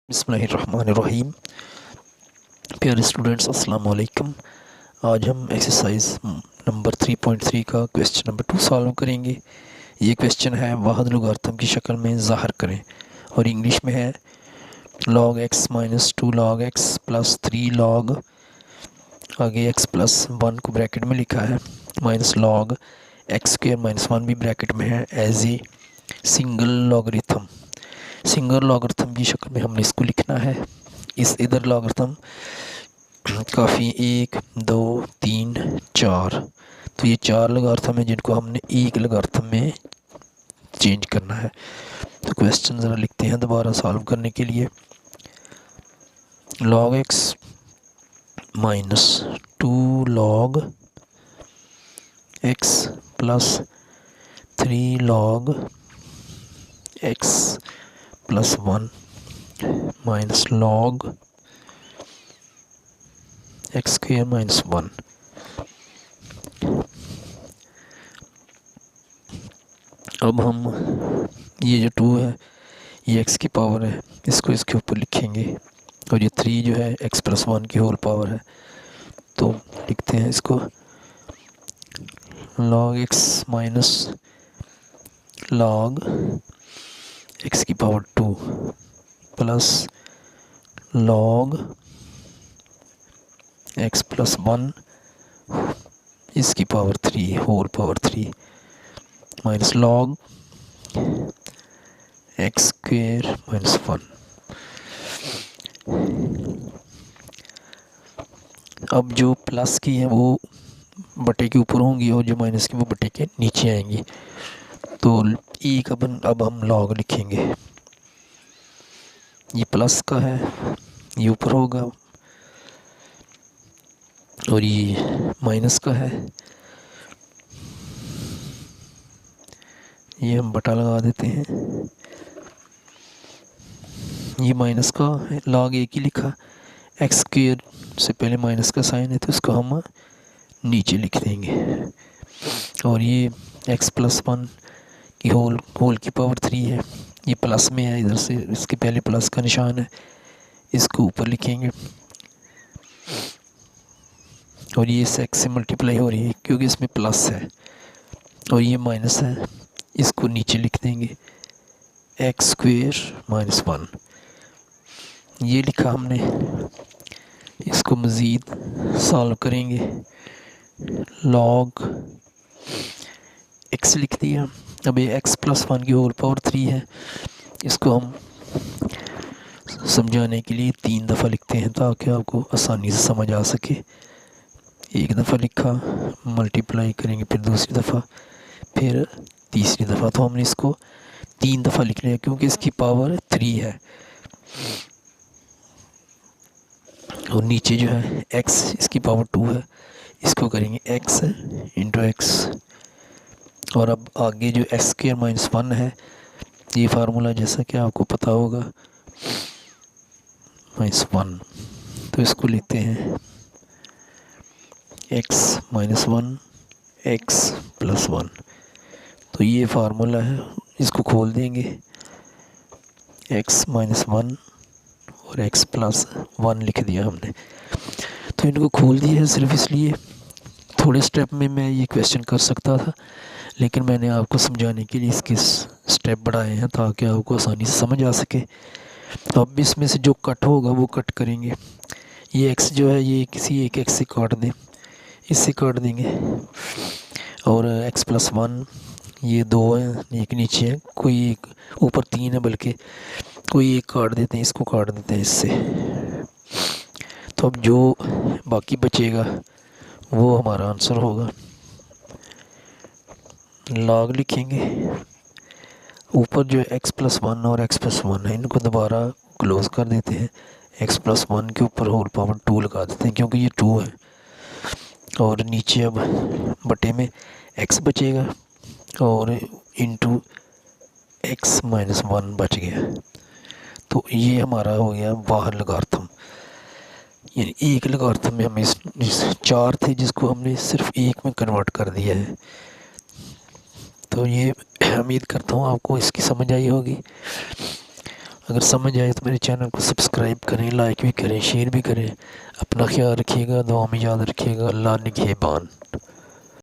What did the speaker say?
बिस्मिल्लाहिर्रहमानिर्रहीम। प्यारे स्टूडेंट्स, अस्सलाम वालेकुम। आज हम एक्सरसाइज नंबर 3.3 का क्वेश्चन नंबर 2 सॉल्व करेंगे। ये क्वेश्चन है वाहिद लोगारिथम की शक्ल में ज़ाहिर करें और इंग्लिश में है log x minus 2 log x plus 3 log आगे x प्लस 1 को ब्रैकेट में लिखा है minus log x square minus 1 भी ब्रैकेट में है as a single logarithm. Single logarithm की शक्ल में हमने इसको लिखना है। इस इधर लॉगरिथम काफ़ी 1 2 3 4, तो ये 4 लॉगरिथम है जिनको हमने एक लॉगरिथम में चेंज करना है। तो क्वेश्चन ज़रा लिखते हैं दोबारा सॉल्व करने के लिए। log x minus 2 log x plus 3 log x plus 1 minus log x square minus 1। अब हम ये जो 2 है ये x की पावर है, इसको इसके ऊपर लिखेंगे और ये 3 जो है x प्लस 1 की होल पावर है। तो लिखते हैं इसको log x minus log x की power 2 plus log x plus 1 इसकी power 3 whole power 3 minus log x square minus 1। अब जो प्लस की है वो बटे के ऊपर होंगी और जो माइनस की वो बटे के नीचे आएंगी। तो एक अब हम log लिखेंगे। ये प्लस का है, ये ऊपर होगा और ये माइनस का है, ये हम बटा लगा देते हैं। ये माइनस का है, log एक ही लिखा, एक्स स्क्वेयर से पहले माइनस का साइन है तो इसको हम नीचे लिख देंगे। और ये x प्लस 1 की होल की पावर 3 है, ये प्लस में है, इधर से इसके पहले प्लस का निशान है, इसको ऊपर लिखेंगे। और ये इस x से मल्टीप्लाई हो रही है क्योंकि इसमें प्लस है और ये माइनस है, इसको नीचे लिख देंगे एक्स स्क्वेयर माइनस 1। ये लिखा हमने, इसको मज़ीद सॉल्व करेंगे। log x लिख दिया। अब ये x प्लस 1 की होल पावर 3 है, इसको हम समझाने के लिए 3 दफ़ा लिखते हैं ताकि आपको आसानी से समझ आ सके। एक दफ़ा लिखा, मल्टीप्लाई करेंगे, फिर दूसरी दफ़ा, फिर तीसरी दफ़ा। तो हमने इसको 3 दफ़ा लिख लिया क्योंकि इसकी पावर 3 है। और नीचे जो है x, इसकी पावर 2 है, इसको करेंगे x इंटू एक्स। और अब आगे जो x स्क्वेयर माइनस 1 है, ये फार्मूला जैसा कि आपको पता होगा माइनस 1, तो इसको लिखते हैं x माइनस 1 x प्लस 1। तो ये फार्मूला है, इसको खोल देंगे, x माइनस 1 और x प्लस 1 लिख दिया हमने। तो इनको खोल दिया है सिर्फ इसलिए, थोड़े स्टेप में मैं ये क्वेश्चन कर सकता था लेकिन मैंने आपको समझाने के लिए इसके स्टेप बढ़ाए हैं ताकि आपको आसानी से समझ आ सके। तो अब इसमें से जो कट होगा वो कट करेंगे। ये x जो है ये किसी एक x से काट दें, इससे काट देंगे। और x प्लस 1 ये 2 है, एक नीचे है, कोई एक ऊपर 3 है, बल्कि कोई एक काट देते हैं, इसको काट देते हैं इससे। तो अब जो बाकी बचेगा वो हमारा आंसर होगा। log लिखेंगे, ऊपर जो x प्लस 1 और x प्लस 1 है इनको दोबारा क्लोज कर देते हैं, x प्लस 1 के ऊपर होल पावर 2 लगा देते हैं क्योंकि ये 2 है। और नीचे अब बटे में x बचेगा और इंटू x माइनस 1 बच गया। तो ये हमारा हो गया वाहिद लोगारिथम। यानी एक लोगारिथम में हमें इस 4 थे जिसको हमने सिर्फ एक में कन्वर्ट कर दिया है। तो ये उम्मीद करता हूँ आपको इसकी समझ आई होगी। अगर समझ आए तो मेरे चैनल को सब्सक्राइब करें, लाइक भी करें, शेयर भी करें। अपना ख्याल रखिएगा, दुआ में याद रखिएगा। अल्लाह निगहबान।